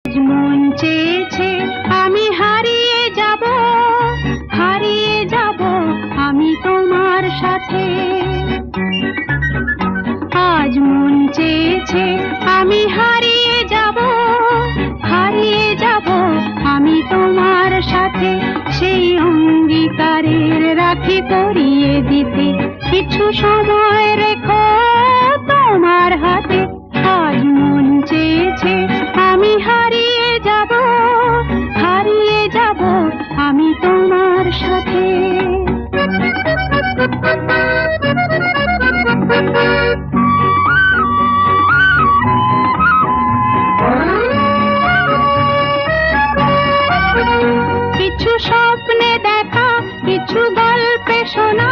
মন চেয়েছে আমি হারিয়ে যাব, হারিয়ে যাব আমি তোমার সাথে। আজ মন চেয়েছে আমি হারিয়ে যাব, হারিয়ে যাব আমি তোমার সাথে। সেই অঙ্গীকারের রাখি পরিয়ে দিতে কিছু সময় রেখো তোমার হাতে। আজ মন চেয়েছে আমি হারিয়ে যাব, হারিয়ে যাব আমি তোমার সাথে। কিছু স্বপ্নে দেখা, কিছু গল্পে শোনা,